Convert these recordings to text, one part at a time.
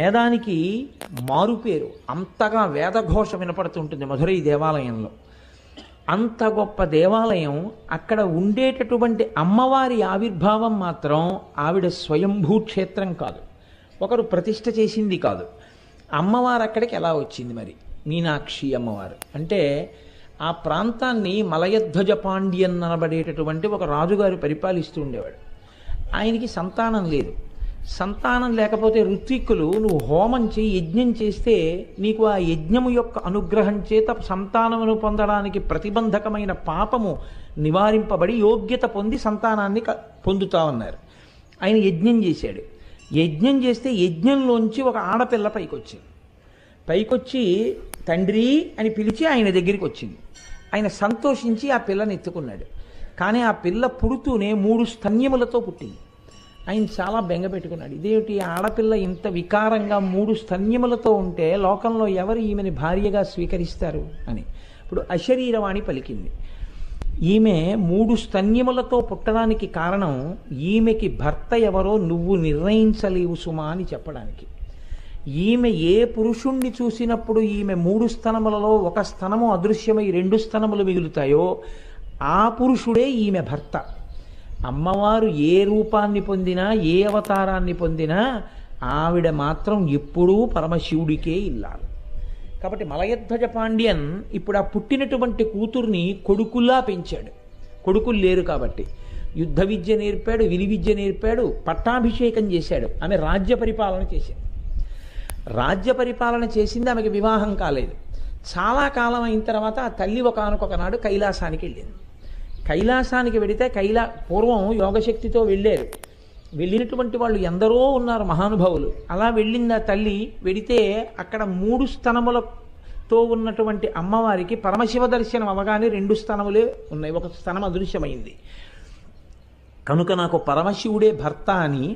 వేదానికి మారుపేరు. అంతగా వేదఘోష వినపడుతుంటుంది మధురై దేవాలయంలో. అంత గొప్ప దేవాలయం. అక్కడ ఉండేటటువంటి అమ్మవారి ఆవిర్భావం మాత్రం ఆవిడ స్వయంభూ క్షేత్రం కాదు, ఒకరు ప్రతిష్ఠ చేసింది కాదు. అమ్మవారు అక్కడికి ఎలా వచ్చింది మరి? మీనాక్షి అమ్మవారు అంటే ఆ ప్రాంతాన్ని మలయధ్వజ పాండ్యన్ అనబడేటటువంటి ఒక రాజుగారు పరిపాలిస్తూ ఉండేవాడు. ఆయనకి సంతానం లేదు. సంతానం లేకపోతే ఋత్విక్కులు నువ్వు హోమం చేయి, యజ్ఞం చేస్తే నీకు ఆ యజ్ఞము యొక్క అనుగ్రహం చేత సంతానమును పొందడానికి ప్రతిబంధకమైన పాపము నివారింపబడి యోగ్యత పొంది సంతానాన్ని పొందుతామన్నారు. ఆయన యజ్ఞం చేశాడు. యజ్ఞం చేస్తే యజ్ఞంలోంచి ఒక ఆడపిల్ల పైకొచ్చి తండ్రి అని పిలిచి ఆయన దగ్గరికి వచ్చింది. ఆయన సంతోషించి ఆ పిల్లని ఎత్తుకున్నాడు. కానీ ఆ పిల్ల పుడుతూనే 3 స్తన్యములతో పుట్టింది. ఆయన చాలా బెంగ పెట్టుకున్నాడు. ఇదేమిటి ఆడపిల్ల ఇంత వికారంగా 3 స్తన్యములతో ఉంటే లోకంలో ఎవరు ఈమెని భార్యగా స్వీకరిస్తారు అని. ఇప్పుడు అశరీరవాణి పలికింది. ఈమె 3 స్తన్యములతో పుట్టడానికి కారణం ఈమెకి భర్త ఎవరో నువ్వు నిర్ణయించలేవు సుమా అని చెప్పడానికి. ఈమె ఏ పురుషుణ్ణి చూసినప్పుడు ఈమె 3 స్తనములలో ఒక స్తనము అదృశ్యమై 2 స్తనములు మిగులుతాయో ఆ పురుషుడే ఈమె భర్త. అమ్మవారు ఏ రూపాన్ని పొందినా, ఏ అవతారాన్ని పొందినా ఆవిడ మాత్రం ఎప్పుడూ పరమశివుడికే ఇల్లాలి. కాబట్టి మలయధ్వజ పాండ్యన్ ఇప్పుడు ఆ పుట్టినటువంటి కూతుర్ని కొడుకుల్లా పెంచాడు. కొడుకులు లేరు కాబట్టి యుద్ధ విద్య నేర్పాడు, విలి విద్య నేర్పాడు, పట్టాభిషేకం చేశాడు. ఆమె రాజ్య పరిపాలన చేసింది. రాజ్య పరిపాలన చేసింది, ఆమెకి వివాహం కాలేదు. చాలా కాలం అయిన తర్వాత ఆ తల్లి ఒకానొకనాడు కైలాసానికి వెళ్ళింది. కైలాసానికి వెడితే పూర్వం యోగశక్తితో వెళ్ళారు. వెళ్ళినటువంటి వాళ్ళు ఎందరో ఉన్నారు మహానుభావులు. అలా వెళ్ళింది ఆ తల్లి. వెడితే అక్కడ 3 స్తనములతో ఉన్నటువంటి అమ్మవారికి పరమశివ దర్శనం అవగానే 2 స్తనములే ఉన్నాయి, ఒక స్తనం అదృశ్యమైంది. కనుక నాకు పరమశివుడే భర్త అని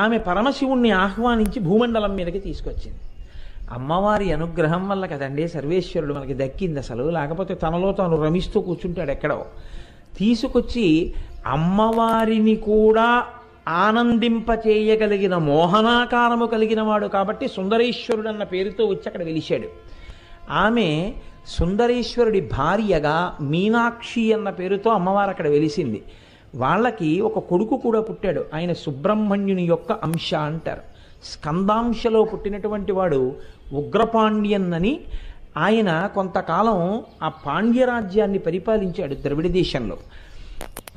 ఆమె పరమశివుణ్ణి ఆహ్వానించి భూమండలం మీదకి తీసుకొచ్చింది. అమ్మవారి అనుగ్రహం వల్ల కదండి సర్వేశ్వరుడు మనకి దక్కింది అసలు. లేకపోతే తనలో తాను రమిస్తూ కూర్చుంటాడు ఎక్కడో. తీసుకొచ్చి అమ్మవారిని కూడా ఆనందింపచేయగలిగిన మోహనాకారము కలిగిన వాడు కాబట్టి సుందరేశ్వరుడు అన్న పేరుతో వచ్చి అక్కడ వెలిశాడు. ఆమె సుందరేశ్వరుడి భార్యగా మీనాక్షి అన్న పేరుతో అమ్మవారు అక్కడ వెలిసింది. వాళ్ళకి ఒక కొడుకు కూడా పుట్టాడు. ఆయన సుబ్రహ్మణ్యుని యొక్క అంశ అంటారు. స్కందాంశలో పుట్టినటువంటి వాడు ఉగ్రపాండ్యన్ అని. ఆయన కొంతకాలం ఆ పాండ్యరాజ్యాన్ని పరిపాలించాడు ద్రవిడ దేశంలో.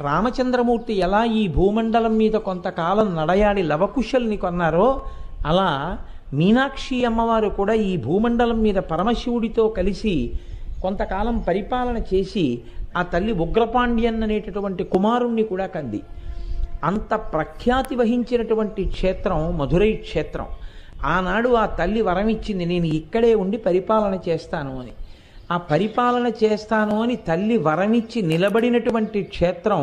రామచంద్రమూర్తి ఎలా ఈ భూమండలం మీద కొంతకాలం నడయాడి లవకుశల్ని కొన్నారో అలా మీనాక్షి అమ్మవారు కూడా ఈ భూమండలం మీద పరమశివుడితో కలిసి కొంతకాలం పరిపాలన చేసి ఆ తల్లి ఉగ్రపాండ్యన్ అనేటటువంటి కుమారుణ్ణి కూడా కంది. అంత ప్రఖ్యాతి వహించినటువంటి క్షేత్రం మధురై క్షేత్రం. ఆనాడు ఆ తల్లి వరం ఇచ్చింది, నేను ఇక్కడే ఉండి పరిపాలన చేస్తాను అని. ఆ పరిపాలన చేస్తాను అని తల్లి వరమిచ్చి నిలబడినటువంటి క్షేత్రం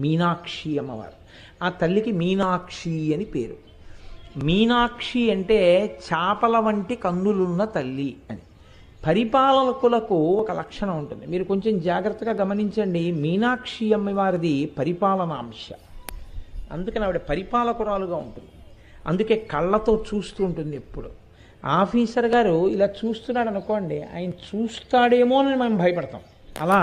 మీనాక్షి అమ్మవారు. ఆ తల్లికి మీనాక్షి అని పేరు. మీనాక్షి అంటే చాపల వంటి కన్నులున్న తల్లి అని. పరిపాలకులకు ఒక లక్షణం ఉంటుంది, మీరు కొంచెం జాగ్రత్తగా గమనించండి. మీనాక్షి అమ్మవారిది పరిపాలనాంశ. అందుకని ఆవిడ పరిపాలకురాలుగా ఉంటుంది. అందుకే కళ్ళతో చూస్తూ ఉంటుంది ఎప్పుడు. ఆఫీసర్ గారు ఇలా చూస్తున్నాడు అనుకోండి, ఆయన చూస్తాడేమో అని మనం భయపడతాం. అలా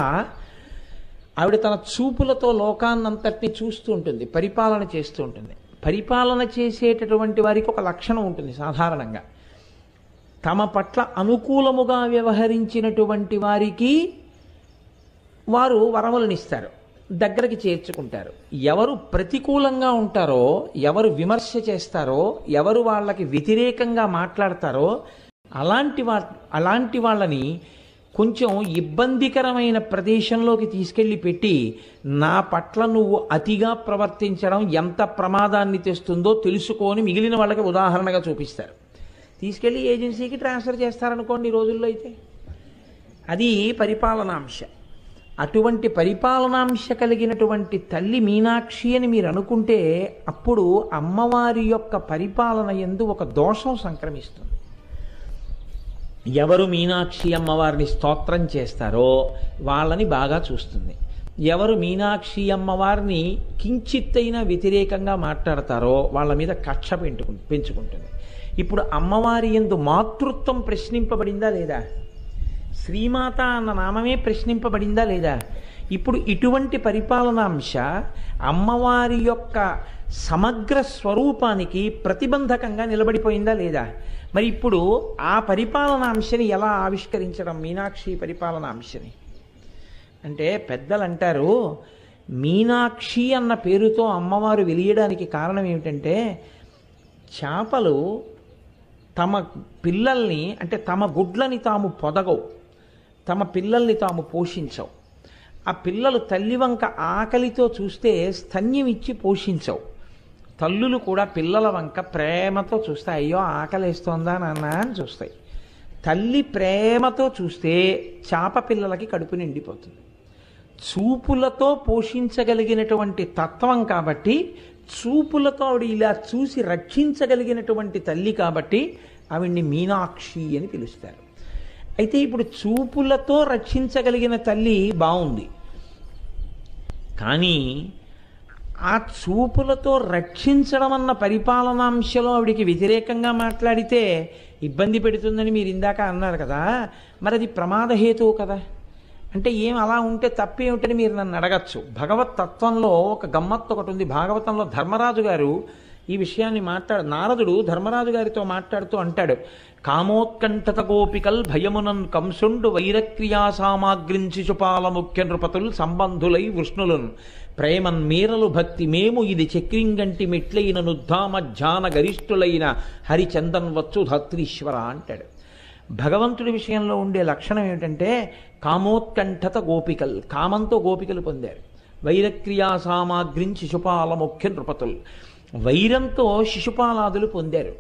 ఆవిడ తన చూపులతో లోకాన్నంతటినీ చూస్తూ ఉంటుంది, పరిపాలన చేస్తూ ఉంటుంది. పరిపాలన చేసేటటువంటి వారికి ఒక లక్షణం ఉంటుంది సాధారణంగా. తమ పట్ల అనుకూలముగా వ్యవహరించినటువంటి వారికి వారు వరములనిస్తారు, దగ్గరికి చేర్చుకుంటారు. ఎవరు ప్రతికూలంగా ఉంటారో, ఎవరు విమర్శ చేస్తారో, ఎవరు వాళ్ళకి వ్యతిరేకంగా మాట్లాడతారో అలాంటి వాళ్ళని కొంచెం ఇబ్బందికరమైన ప్రదేశంలోకి తీసుకెళ్ళి పెట్టి నా పట్ల నువ్వు అతిగా ప్రవర్తించడం ఎంత ప్రమాదాన్ని తెస్తుందో తెలుసుకొని మిగిలిన వాళ్ళకి ఉదాహరణగా చూపిస్తారు. తీసుకెళ్ళి ఏజెన్సీకి ట్రాన్స్ఫర్ చేస్తారనుకోండి ఈ రోజుల్లో అయితే. అది పరిపాలనాంశ. అటువంటి పరిపాలనాంశ కలిగినటువంటి తల్లి మీనాక్షి అని మీరు అనుకుంటే అప్పుడు అమ్మవారి యొక్క పరిపాలన యందు ఒక దోషం సంక్రమిస్తుంది. ఎవరు మీనాక్షి అమ్మవారిని స్తోత్రం చేస్తారో వాళ్ళని బాగా చూస్తుంది. ఎవరు మీనాక్షి అమ్మవారిని కించిత్తైనా వ్యతిరేకంగా మాట్లాడతారో వాళ్ళ మీద కక్ష పెంచుకుంటుంది. ఇప్పుడు అమ్మవారి యందు మాతృత్వం ప్రశ్నింపబడిందా లేదా? శ్రీమాత అన్న నామమే ప్రశ్నింపబడిందా లేదా? ఇప్పుడు ఇటువంటి పరిపాలనాంశ అమ్మవారి యొక్క సమగ్ర స్వరూపానికి ప్రతిబంధకంగా నిలబడిపోయిందా లేదా? మరి ఇప్పుడు ఆ పరిపాలనాంశని ఎలా ఆవిష్కరించడం మీనాక్షి పరిపాలనాంశని అంటే పెద్దలు అంటారు, మీనాక్షి అన్న పేరుతో అమ్మవారు వెలియడానికి కారణం ఏమిటంటే చేపలు తమ పిల్లల్ని అంటే తమ గుడ్లని తాము పొదగవు, తమ పిల్లల్ని తాము పోషించవు. ఆ పిల్లలు తల్లి వంక ఆకలితో చూస్తే స్తన్యం ఇచ్చి పోషించవు. తల్లులు కూడా పిల్లల వంక ప్రేమతో చూస్తాయి, అయ్యో ఆకలిస్తోందా నాన్న అని చూస్తాయి. తల్లి ప్రేమతో చూస్తే చేప పిల్లలకి కడుపు నిండిపోతుంది. చూపులతో పోషించగలిగినటువంటి తత్వం కాబట్టి, చూపులతో ఆవిడ ఇలా చూసి రక్షించగలిగినటువంటి తల్లి కాబట్టి ఆవిడ్ని మీనాక్షి అని పిలుస్తారు. అయితే ఇప్పుడు చూపులతో రక్షించగలిగిన తల్లి బాగుంది, కానీ ఆ చూపులతో రక్షించడం అన్న పరిపాలనాంశలో ఆవిడికి వ్యతిరేకంగా మాట్లాడితే ఇబ్బంది పెడుతుందని మీరు ఇందాక అన్నారు కదా, మరి అది ప్రమాదహేతువు కదా. అంటే ఏం అలా ఉంటే తప్పేమిటని మీరు నన్ను అడగచ్చు. భగవత్ తత్వంలో ఒక గమ్మత్తు ఒకటి ఉంది. భాగవతంలో ధర్మరాజు గారు ఈ విషయాన్ని నారదుడు ధర్మరాజు గారితో మాట్లాడుతూ అంటాడు, కామోత్కంఠత గోపికల్ భయమునన్ కంసుండు వైరక్రియా సామాగ్రిం శిశుపాల ముఖ్య నృపతుల్ సంబంధులై వృష్ణులను ప్రేమన్ మీరలు భక్తి మేము ఇది చక్రింగంటి మెట్లైన నుద్ధామ ధ్యాన గరిష్ఠులైన హరిచందన్ వచ్చు ధాత్రీశ్వర అంటాడు. భగవంతుడి విషయంలో ఉండే లక్షణం ఏమిటంటే కామోత్కంఠత గోపికల్, కామంతో గోపికలు పొందారు. వైరక్రియా సామాగ్రిం శిశుపాల ముఖ్య నృపతులు, వైరంతో శిశుపాలాదులు పొందారు.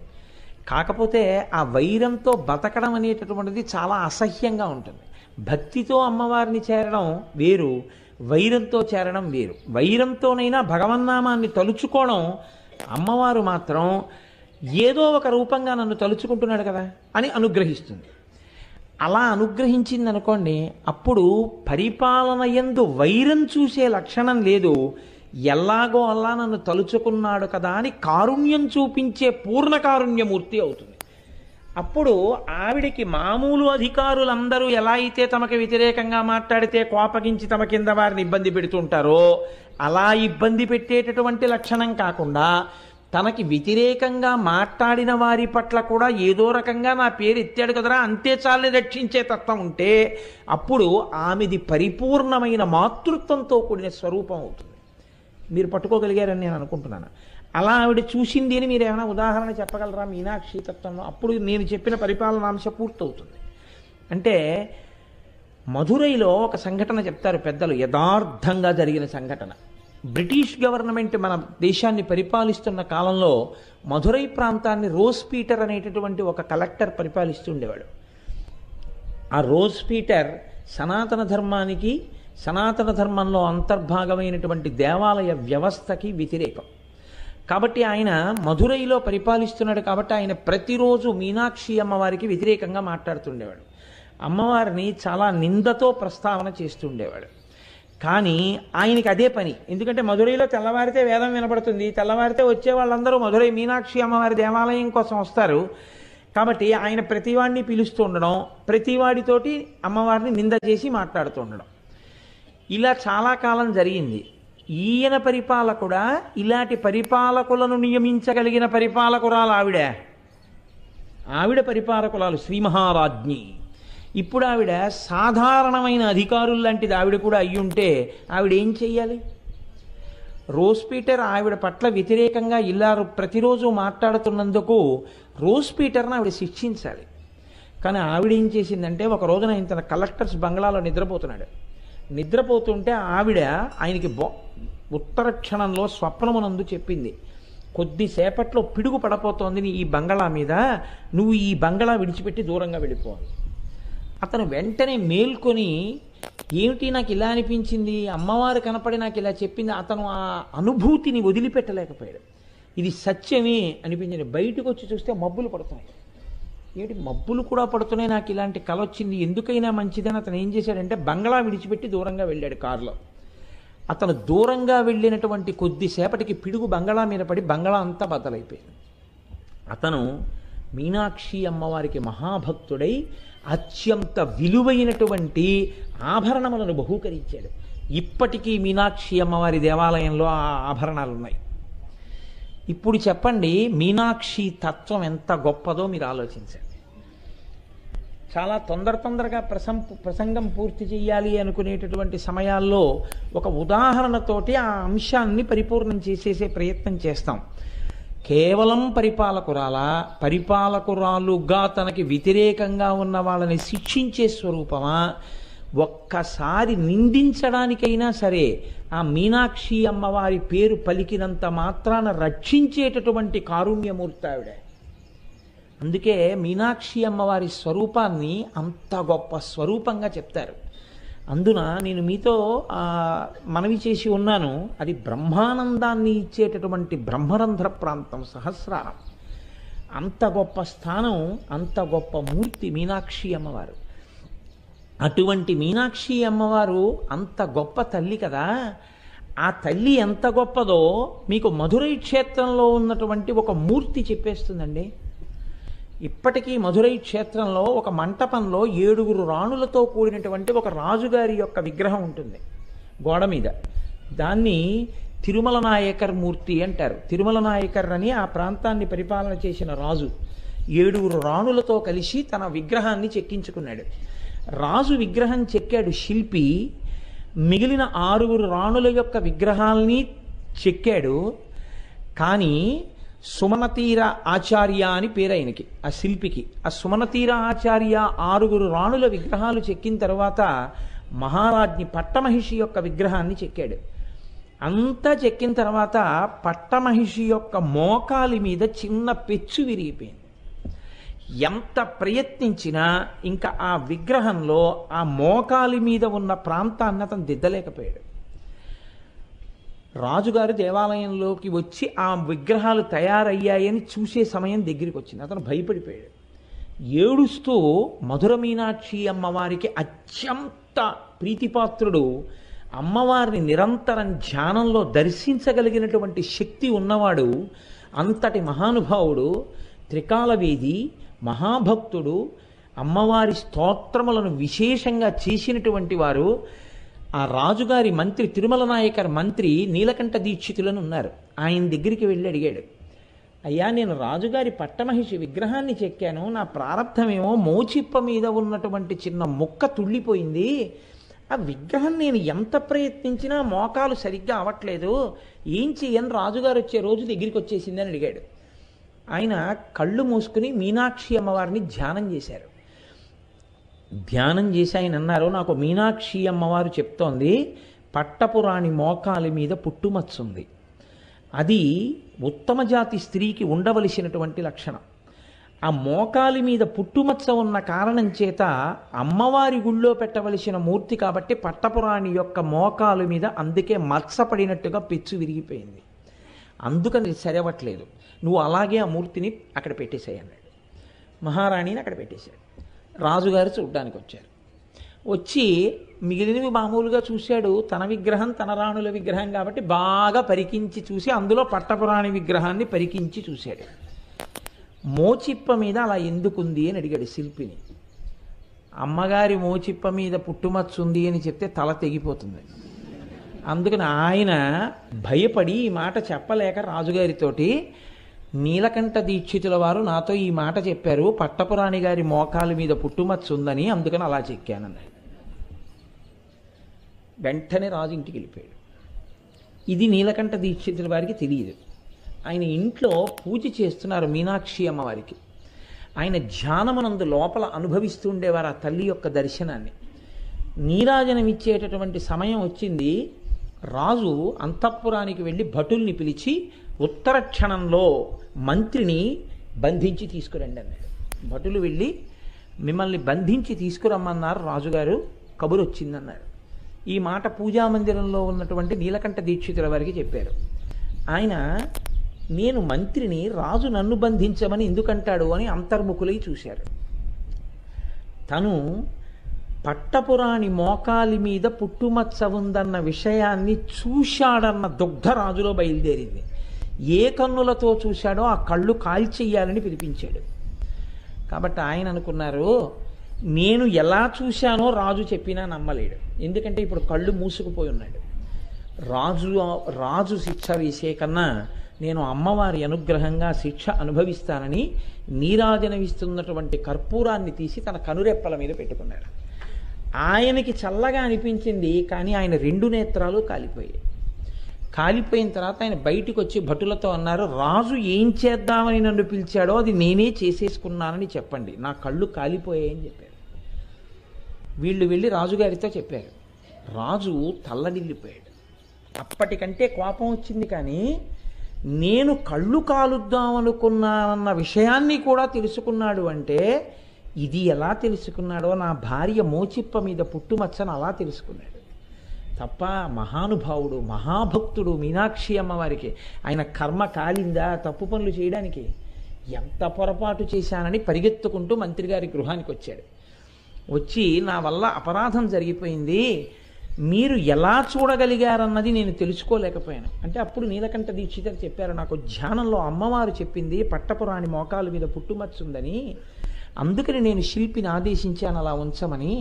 కాకపోతే ఆ వైరంతో బతకడం అనేటటువంటిది చాలా అసహ్యంగా ఉంటుంది. భక్తితో అమ్మవారిని చేరడం వేరు, వైరంతో చేరడం వేరు. వైరంతోనైనా భగవన్నామాన్ని తలుచుకోవడం, అమ్మవారు మాత్రం ఏదో ఒక రూపంగా నన్ను తలుచుకుంటున్నాడు కదా అని అనుగ్రహిస్తుంది. అలా అనుగ్రహించింది అనుకోండి, అప్పుడు పరిపాలన యందు వైరం చూసే లక్షణం లేదు, ఎలాగో అలా నన్ను తలుచుకున్నాడు కదా అని కారుణ్యం చూపించే పూర్ణ కారుణ్యమూర్తి అవుతుంది. అప్పుడు ఆవిడికి మామూలు అధికారులందరూ ఎలా అయితే తమకు వ్యతిరేకంగా మాట్లాడితే కోపగించి తమ కింద వారిని ఇబ్బంది పెడుతుంటారో అలా ఇబ్బంది పెట్టేటటువంటి లక్షణం కాకుండా, తనకి వ్యతిరేకంగా మాట్లాడిన వారి పట్ల కూడా ఏదో రకంగా నా పేరు ఎత్తాడు కదరా అంతే చాలని రక్షించే తత్వం ఉంటే అప్పుడు ఆమెది పరిపూర్ణమైన మాతృత్వంతో కూడిన స్వరూపం అవుతుంది. మీరు పట్టుకోగలిగారని నేను అనుకుంటున్నాను. అలా ఆవిడ చూసింది అని మీరు ఏమైనా ఉదాహరణ చెప్పగలరా మీనాక్షి తత్వంలో? అప్పుడు నేను చెప్పిన పరిపాలనాంశ పూర్తవుతుంది. అంటే మధురైలో ఒక సంఘటన చెప్తారు పెద్దలు, యథార్థంగా జరిగిన సంఘటన. బ్రిటిష్ గవర్నమెంట్ మన దేశాన్ని పరిపాలిస్తున్న కాలంలో మధురై ప్రాంతాన్ని రోజ్ పీటర్ అనేటటువంటి ఒక కలెక్టర్ పరిపాలిస్తుండేవాడు. ఆ రోజ్ పీటర్ సనాతన ధర్మానికి, సనాతన ధర్మంలో అంతర్భాగమైనటువంటి దేవాలయ వ్యవస్థకి వ్యతిరేకం. కాబట్టి ఆయన మధురైలో పరిపాలిస్తున్నాడు కాబట్టి ఆయన ప్రతిరోజు మీనాక్షి అమ్మవారికి వ్యతిరేకంగా మాట్లాడుతుండేవాడు. అమ్మవారిని చాలా నిందతో ప్రస్తావన చేస్తుండేవాడు. కానీ ఆయనకి అదే పని. ఎందుకంటే మధురైలో తెల్లవారితే వేదం వినపడుతుంది, తెల్లవారితే వచ్చే వాళ్ళందరూ మధురై మీనాక్షి అమ్మవారి దేవాలయం కోసం వస్తారు. కాబట్టి ఆయన ప్రతివాడిని పిలుస్తూ ఉండడం, ప్రతివాడితోటి అమ్మవారిని నింద చేసి మాట్లాడుతూ ఉండడం, ఇలా చాలా కాలం జరిగింది. ఈయన పరిపాలకుడా, ఇలాంటి పరిపాలకులను నియమించగలిగిన పరిపాలకురాలు ఆవిడ పరిపాలకురాలు శ్రీ మహారాజ్ఞి. ఇప్పుడు ఆవిడ సాధారణమైన అధికారులు లాంటిది ఆవిడ కూడా అయ్యుంటే ఆవిడ ఏం చెయ్యాలి? రోజ్ పీటర్ ఆవిడ పట్ల వ్యతిరేకంగా ఇలా ప్రతిరోజు మాట్లాడుతున్నందుకు రోజ్ పీటర్ని ఆవిడ శిక్షించాలి. కానీ ఆవిడ ఏం చేసిందంటే, ఒక రోజున ఆయన తన కలెక్టర్స్ బంగ్లాలో నిద్రపోతుంటే ఆవిడ ఆయనకి ఉత్తర క్షణంలో స్వప్నమునందు చెప్పింది, కొద్దిసేపట్లో పిడుగు పడపోతోంది నీ ఈ బంగళా మీద, నువ్వు ఈ బంగళా విడిచిపెట్టి దూరంగా వెళ్ళిపోవాలి. అతను వెంటనే మేల్కొని, ఏమిటి నాకు ఇలా అనిపించింది, అమ్మవారు కనపడి నాకు ఇలా చెప్పింది. అతను ఆ అనుభూతిని వదిలిపెట్టలేకపోయాడు. ఇది సత్యమే అనిపించింది. బయటకు వచ్చి చూస్తే మబ్బులు పడుతున్నాయి. ఏమిటి మబ్బులు కూడా పడుతున్నాయి, నాకు ఇలాంటి కల వచ్చింది, ఎందుకైనా మంచిదని అతను ఏం చేశాడంటే బంగ్లా విడిచిపెట్టి దూరంగా వెళ్ళాడు కారులో. అతను దూరంగా వెళ్ళినటువంటి కొద్దిసేపటికి పిడుగు బంగ్లా మీద పడి బంగ్లా అంతా బద్దలైపోయింది. అతను మీనాక్షి అమ్మవారికి మహాభక్తుడై అత్యంత విలువైనటువంటి ఆభరణములను బహూకరించాడు. ఇప్పటికీ మీనాక్షి అమ్మవారి దేవాలయంలో ఆ ఆభరణాలు ఉన్నాయి. ఇప్పుడు చెప్పండి, మీనాక్షి తత్వం ఎంత గొప్పదో మీరు ఆలోచించండి. చాలా తొందరగా ప్రసంగం పూర్తి చేయాలి అనుకునేటటువంటి సమయాల్లో ఒక ఉదాహరణతోటి ఆ అంశాన్ని పరిపూర్ణం చేసేసే ప్రయత్నం చేస్తాం. కేవలం పరిపాలకురాలుగా తనకి వ్యతిరేకంగా ఉన్న వాళ్ళని శిక్షించే స్వరూపమా, ఒక్కసారి నిందించడానికైనా సరే ఆ మీనాక్షి అమ్మవారి పేరు పలికినంత మాత్రాన రక్షించేటటువంటి కారుణ్యమూర్తి ఆవిడ. అందుకే మీనాక్షి అమ్మవారి స్వరూపాన్ని అంత గొప్ప స్వరూపంగా చెప్తారు. అందున నేను మీతో మనవి చేసి ఉన్నాను, అది బ్రహ్మానందాన్ని ఇచ్చేటటువంటి బ్రహ్మరంధ్ర ప్రాంతం సహస్రారం. అంత గొప్ప స్థానం, అంత గొప్ప మూర్తి మీనాక్షి అమ్మవారు. అటువంటి మీనాక్షి అమ్మవారు అంత గొప్ప తల్లి కదా. ఆ తల్లి ఎంత గొప్పదో మీకు మధురై క్షేత్రంలో ఉన్నటువంటి ఒక మూర్తి చెప్పేస్తుందండి. ఇప్పటికీ మధురై క్షేత్రంలో ఒక మంటపంలో 7 రాణులతో కూడినటువంటి ఒక రాజుగారి యొక్క విగ్రహం ఉంటుంది గోడ మీద. దాన్ని తిరుమల నాయకర్ మూర్తి అంటారు. తిరుమల నాయకర్ అని ఆ ప్రాంతాన్ని పరిపాలన చేసిన రాజు 7 రాణులతో కలిసి తన విగ్రహాన్ని చెక్కించుకున్నాడు. రాజు విగ్రహం చెక్కాడు శిల్పి, మిగిలిన 6 రాణుల యొక్క విగ్రహాల్ని చెక్కాడు. కానీ సుమనతీర ఆచార్య అని పేరు ఆయనకి, ఆ శిల్పికి. ఆ సుమనతీర ఆచార్య 6 రాణుల విగ్రహాలు చెక్కిన తర్వాత మహారాజ్ఞి పట్టమహిషి యొక్క విగ్రహాన్ని చెక్కాడు. అంతా చెక్కిన తర్వాత పట్టమహిషి యొక్క మోకాలి మీద చిన్న పెచ్చు విరిగిపోయింది. ఎంత ప్రయత్నించినా ఇంకా ఆ విగ్రహంలో ఆ మోకాలి మీద ఉన్న ప్రాంతాన్ని అతను దిద్దలేకపోయాడు. రాజుగారు దేవాలయంలోకి వచ్చి ఆ విగ్రహాలు తయారయ్యాయని చూసే సమయం దగ్గరికి వచ్చింది. అతను భయపడిపోయాడు. ఏడుస్తూ మధుర మీనాక్షి అమ్మవారికి అత్యంత ప్రీతిపాత్రుడు, అమ్మవారిని నిరంతరం ధ్యానంలో దర్శించగలిగినటువంటి శక్తి ఉన్నవాడు, అంతటి మహానుభావుడు, త్రికాలవేది, మహాభక్తుడు, అమ్మవారి స్తోత్రములను విశేషంగా చేసినటువంటి వారు. ఆ రాజుగారి మంత్రి, తిరుమల నాయకర్ మంత్రి నీలకంఠ దీక్షితులను ఉన్నారు. ఆయన దగ్గరికి వెళ్ళి అడిగాడు, అయ్యా నేను రాజుగారి పట్టమహిషి విగ్రహాన్ని చెక్కాను, నా ప్రారంధమేమో మోచిప్ప మీద ఉన్నటువంటి చిన్న ముక్క తుళ్ళిపోయింది, ఆ విగ్రహం నేను ఎంత ప్రయత్నించినా మోకాలు సరిగ్గా అవ్వట్లేదు, ఏం చెయ్యని రాజుగారు వచ్చే రోజు దగ్గరికి వచ్చేసిందని అడిగాడు. ఆయన కళ్ళు మూసుకుని మీనాక్షి అమ్మవారిని ధ్యానం చేశారు. ధ్యానం చేసి ఆయన అన్నారు, నాకు మీనాక్షి అమ్మవారు చెప్తోంది, పట్టపురాణి మోకాలి మీద పుట్టుమచ్చుంది, అది ఉత్తమ జాతి స్త్రీకి ఉండవలసినటువంటి లక్షణం. ఆ మోకాలి మీద పుట్టుమచ్చ ఉన్న కారణం చేత అమ్మవారి గుళ్ళో పెట్టవలసిన మూర్తి కాబట్టి పట్టపురాణి యొక్క మోకాలు మీద అందుకే మచ్చ పడినట్టుగా పెచ్చు విరిగిపోయింది, అందుకని సరవట్లేదు, నువ్వు అలాగే ఆ మూర్తిని అక్కడ పెట్టేశాయి అన్నాడు. మహారాణిని అక్కడ పెట్టేశాడు. రాజుగారు చూడ్డానికి వచ్చారు. వచ్చి మిగిలినవి మామూలుగా చూశాడు. తన విగ్రహం తన రాణుల విగ్రహం కాబట్టి బాగా పరికించి చూసి అందులో పట్టపురాణి విగ్రహాన్ని పరికించి చూశాడు. మోచిప్ప మీద అలా ఎందుకుంది అని అడిగాడు శిల్పిని. అమ్మగారి మోచిప్ప మీద పుట్టుమచ్చుంది అని చెప్తే తల తెగిపోతుంది. అందుకని ఆయన భయపడి ఈ మాట చెప్పలేక రాజుగారితోటి, నీలకంఠ దీక్షితుల వారు నాతో ఈ మాట చెప్పారు, పట్టపురాణి గారి మోకాలు మీద పుట్టుమచ్చ ఉందని, అందుకని అలా చెక్కానన్నాడు. వెంటనే రాజు ఇంటికి వెళ్ళిపోయాడు. ఇది నీలకంఠ దీక్షితుల వారికి తెలియదు. ఆయన ఇంట్లో పూజ చేస్తున్నారు మీనాక్షి అమ్మవారికి. ఆయన ధ్యానమునందు లోపల అనుభవిస్తూ ఉండేవారు ఆ తల్లి యొక్క దర్శనాన్ని. నీరాజనం ఇచ్చేటటువంటి సమయం వచ్చింది. రాజు అంతఃపురానికి వెళ్ళి భటుల్ని పిలిచి ఉత్తర క్షణంలో మంత్రిని బంధించి తీసుకురండి అన్నాడు. భటులు వెళ్ళి మిమ్మల్ని బంధించి తీసుకురమ్మన్నారు రాజుగారు, కబురు వచ్చిందన్నారు. ఈ మాట పూజామందిరంలో ఉన్నటువంటి నీలకంఠ దీక్షితుల వారికి చెప్పారు. ఆయన, నేను మంత్రిని, రాజు నన్ను బంధించమని ఎందుకంటాడు అని అంతర్ముఖులై చూశారు. తను పట్టపురాణి మోకాలి మీద పుట్టుమచ్చ ఉందన్న విషయాన్ని చూశాడన్న దుగ్ధ రాజులో బయలుదేరింది. ఏ కన్నులతో చూశాడో ఆ కళ్ళు కాల్చెయ్యాలని పిలిపించాడు. కాబట్టి ఆయన అనుకున్నారు, నేను ఎలా చూశానో రాజు చెప్పినా నమ్మలేడు. ఎందుకంటే ఇప్పుడు కళ్ళు మూసుకుపోయి ఉన్నాడు. రాజు శిక్ష వేసే కన్నా నేను అమ్మవారి అనుగ్రహంగా శిక్ష అనుభవిస్తానని నీరాజనవిస్తున్నటువంటి కర్పూరాన్ని తీసి తన కనురెప్పల మీద పెట్టుకున్నాడు. ఆయనకి చల్లగా అనిపించింది, కానీ ఆయన 2 నేత్రాలు కాలిపోయాయి. కాలిపోయిన తర్వాత ఆయన బయటికి వచ్చి భటులతో అన్నారు, రాజు ఏం చేద్దామని నన్ను పిలిచాడో అది నేనే చేసేసుకున్నానని చెప్పండి, నా కళ్ళు కాలిపోయాయని చెప్పారు. వీళ్ళు వెళ్ళి రాజుగారితో చెప్పారు. రాజు తల్లడిల్లిపోయాడు. అప్పటికంటే కోపం వచ్చింది, కానీ నేను కళ్ళు కాలుద్దామనుకున్నానన్న విషయాన్ని కూడా తెలుసుకున్నాడు. అంటే ఇది ఎలా తెలుసుకున్నాడో, నా భార్య మోచిప్ప మీద పుట్టుమచ్చను అలా తెలుసుకున్నాడు తప్ప. మహానుభావుడు, మహాభక్తుడు మీనాక్షి అమ్మవారికి. ఆయన కర్మ కాలిందా తప్పు పనులు చేయడానికి? ఎంత పొరపాటు చేశానని పరిగెత్తుకుంటూ మంత్రి గారి గృహానికి వచ్చాడు. వచ్చి, నా వల్ల అపరాధం జరిగిపోయింది, మీరు ఎలా చూడగలిగారన్నది నేను తెలుసుకోలేకపోయాను అంటే. అప్పుడు నీలకంఠ దీక్షితరు చెప్పారు, నాకు ధ్యానంలో అమ్మవారు చెప్పింది పట్టపురాణి మోకాలు మీద పుట్టుమచ్చుందని, అందుకని నేను శిల్పిని ఆదేశించాను అలా ఉంచమని.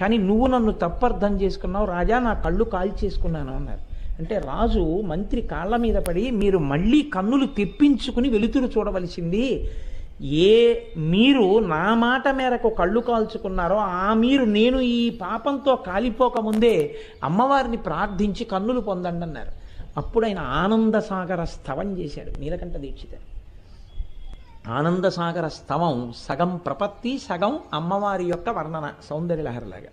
కానీ నువ్వు నన్ను తప్పర్థం చేసుకున్నావు రాజా, నా కళ్ళు కాల్చేసుకున్నాను అన్నారు. అంటే రాజు మంత్రి కాళ్ళ మీద పడి, మీరు మళ్ళీ కన్నులు తెప్పించుకుని వెలుతురు చూడవలసింది, మీరు నా మాట మేరకు కళ్ళు కాల్చుకున్నారో మీరు నేను ఈ పాపంతో కాలిపోకముందే అమ్మవారిని ప్రార్థించి కన్నులు పొందండి అన్నారు. అప్పుడు ఆయన ఆనంద సాగర స్తవం చేశాడు నీలకంఠ దీక్షితుడు. ఆనంద సాగర స్తవం సగం ప్రపత్తి, సగం అమ్మవారి యొక్క వర్ణన, సౌందర్యలహరిలాగా.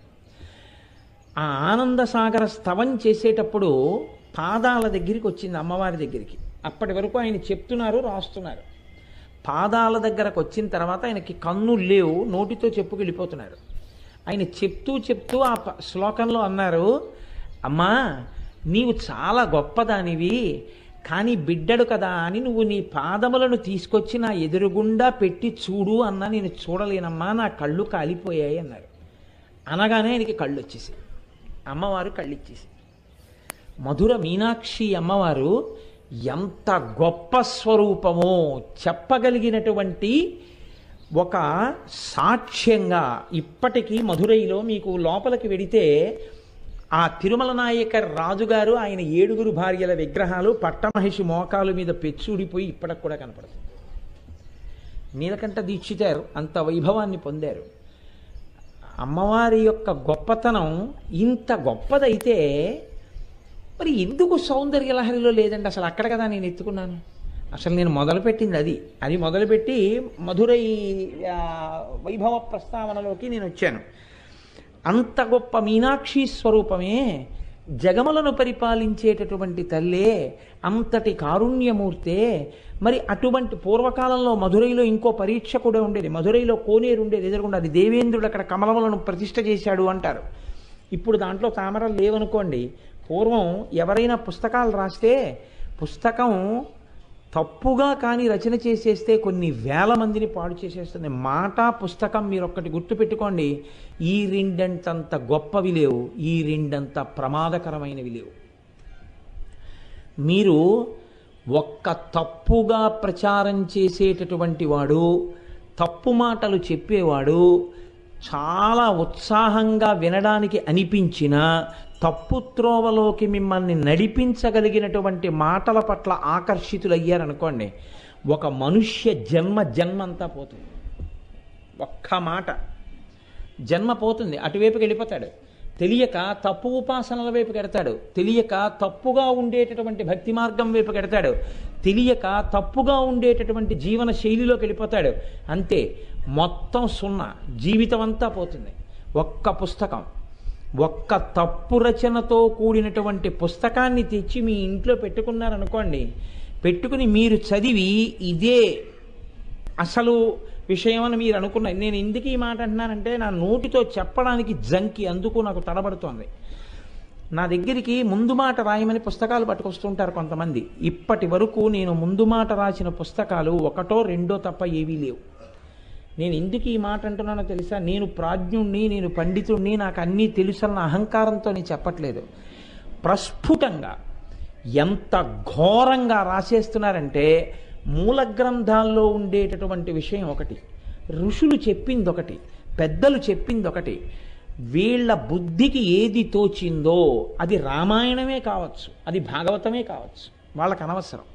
ఆ ఆనంద సాగర స్తవం చేసేటప్పుడు పాదాల దగ్గరికి వచ్చింది, అమ్మవారి దగ్గరికి. అప్పటి వరకు ఆయన చెప్తున్నారు, రాస్తున్నారు. పాదాల దగ్గరకు వచ్చిన తర్వాత ఆయనకి కన్నులు లేవు, నోటితో చెప్పుకెళ్ళిపోతున్నారు. ఆయన చెప్తూ చెప్తూ ఆ శ్లోకంలో అన్నారు, అమ్మా నీవు చాలా గొప్పదానివి, కానీ బిడ్డడు కదా అని నువ్వు నీ పాదములను తీసుకొచ్చి నా ఎదురుగుండా పెట్టి చూడు అన్నా నేను చూడలేనమ్మా, నా కళ్ళు కాలిపోయాయి అన్నారు. అనగానే ఆయనకి కళ్ళు వచ్చేసి, అమ్మవారు కళ్ళు ఇచ్చేసి. మధుర మీనాక్షి అమ్మవారు ఎంత గొప్ప స్వరూపమో చెప్పగలిగినటువంటి ఒక సాక్ష్యంగా ఇప్పటికీ మధురైలో మీకు లోపలికి వెడితే ఆ తిరుమల నాయక రాజుగారు ఆయన 7 భార్యల విగ్రహాలు పట్టమహిషి మోకాలు మీద పెచ్చుడిపోయి ఇప్పటికి కూడా కనపడుతుంది. నీలకంఠ దీక్షితారు అంత వైభవాన్ని పొందారు. అమ్మవారి యొక్క గొప్పతనం ఇంత గొప్పదైతే మరి ఎందుకు సౌందర్యలహరిలో లేదండి? అసలు అక్కడ కదా నేను ఎత్తుకున్నాను. అసలు నేను మొదలుపెట్టింది అది మొదలుపెట్టి మధురై వైభవ ప్రస్తావనలోకి నేను వచ్చాను. అంత గొప్ప మీనాక్షి స్వరూపమే, జగములను పరిపాలించేటటువంటి తల్లే, అంతటి కారుణ్యమూర్తే. మరి అటువంటి పూర్వకాలంలో మధురైలో ఇంకో పరీక్ష కూడా ఉండేది. మధురైలో కోనేరు ఉండేది ఎదురుగుండా, అది దేవేంద్రుడు అక్కడ కమలములను ప్రతిష్ఠ చేశాడు అంటారు. ఇప్పుడు దాంట్లో తామరలు లేవనుకోండి. పూర్వం ఎవరైనా పుస్తకాలు రాస్తే పుస్తకం తప్పుగా కానీ రచన చేసేస్తే కొన్ని వేల మందిని పాడు చేసేస్తుంది. మాట పుస్తకం మీరు ఒక్కటి గుర్తుపెట్టుకోండి, ఈ రెండంతంత గొప్పవి లేవు, ఈ రెండంత ప్రమాదకరమైనవి లేవు. మీరు ఒక్క తప్పుగా ప్రచారం చేసేటటువంటి వాడు, తప్పు మాటలు చెప్పేవాడు చాలా ఉత్సాహంగా వినడానికి అనిపించిన తప్పు త్రోవలోకి మిమ్మల్ని నడిపించగలిగినటువంటి మాటల పట్ల ఆకర్షితులయ్యారనుకోండి, ఒక మనుష్య జన్మంతా పోతుంది. ఒక్క మాట జన్మ పోతుంది, అటువైపుకి వెళ్ళిపోతాడు. తెలియక తప్పు ఉపాసనల వైపు కెడతాడు, తెలియక తప్పుగా ఉండేటటువంటి భక్తి మార్గం వైపు కెడతాడు, తెలియక తప్పుగా ఉండేటటువంటి జీవన శైలిలోకి వెళ్ళిపోతాడు. అంతే, మొత్తం సున్నా, జీవితం అంతా పోతుంది. ఒక్క పుస్తకం, ఒక్క తప్పు రచనతో కూడినటువంటి పుస్తకాన్ని తెచ్చి మీ ఇంట్లో పెట్టుకున్నారనుకోండి, పెట్టుకుని మీరు చదివి ఇదే అసలు విషయం అని మీరు అనుకున్నారు. నేను ఎందుకు ఈ మాట అంటున్నానంటే నా నోటితో చెప్పడానికి జంకి, అందుకు నాకు తడబడుతోంది. నా దగ్గరికి ముందు మాట రాయమని పుస్తకాలు పట్టుకొస్తుంటారు కొంతమంది. ఇప్పటి వరకు నేను ముందు మాట రాసిన పుస్తకాలు 1, 2 తప్ప ఏవీ లేవు. నేను ఎందుకు ఈ మాట అంటున్నానో తెలుసా? నేను ప్రాజ్ఞుణ్ణి, నేను పండితుణ్ణి, నాకు అన్నీ తెలుసన్న అహంకారంతో నేను చెప్పట్లేదు. ప్రస్ఫుటంగా ఎంత ఘోరంగా రాసేస్తున్నారంటే, మూల గ్రంథాల్లో ఉండేటటువంటి విషయం ఒకటి, ఋషులు చెప్పింది ఒకటి, పెద్దలు చెప్పింది ఒకటి. వీళ్ళ బుద్ధికి ఏది తోచిందో అది రామాయణమే కావచ్చు, అది భాగవతమే కావచ్చు, వాళ్ళకి అనవసరం.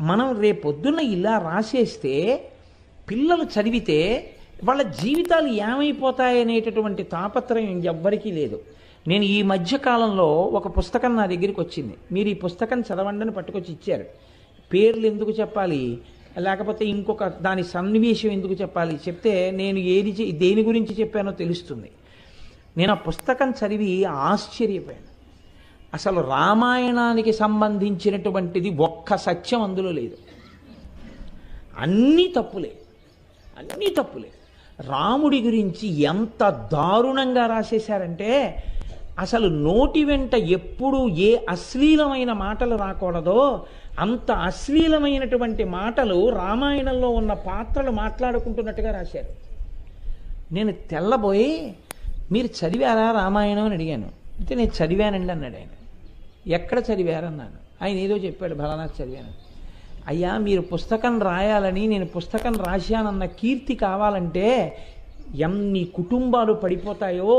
మనం రేపొద్దున్న ఇలా రాసేస్తే పిల్లలు చదివితే వాళ్ళ జీవితాలు ఏమైపోతాయనేటటువంటి తాపత్రయం ఎవ్వరికీ లేదు. నేను ఈ మధ్య కాలంలో ఒక పుస్తకం నా దగ్గరికి వచ్చింది. మీరు ఈ పుస్తకం చదవండి అని పట్టుకొచ్చి ఇచ్చారు. పేర్లు ఎందుకు చెప్పాలి, లేకపోతే ఇంకొక దాని సన్నివేశం ఎందుకు చెప్పాలి, చెప్తే నేను దేని గురించి చెప్పానో తెలుస్తుంది. నేను ఆ పుస్తకం చదివి ఆశ్చర్యపోయాను. అసలు రామాయణానికి సంబంధించినటువంటిది ఒక్క సత్యం అందులో లేదు. అన్నీ తప్పులే, అన్నీ తప్పులే. రాముడి గురించి ఎంత దారుణంగా రాసేశారంటే అసలు నోటి వెంట ఎప్పుడు ఏ అశ్లీలమైన మాటలు రాకూడదో అంత అశ్లీలమైనటువంటి మాటలు రామాయణంలో ఉన్న పాత్రలు మాట్లాడుకుంటున్నట్టుగా రాశారు. నేను తెల్లబోయి, మీరు చదివారా రామాయణం అని అడిగాను. అయితే నేను చదివానండి అన్నాడు ఆయన. ఎక్కడ చదివారన్నాను. ఆయన ఏదో చెప్పాడు, బలానాథ్ చదివాను. అయ్యా, మీరు పుస్తకం రాయాలని నేను పుస్తకం రాశానన్న కీర్తి కావాలంటే ఎన్ని కుటుంబాలు పడిపోతాయో.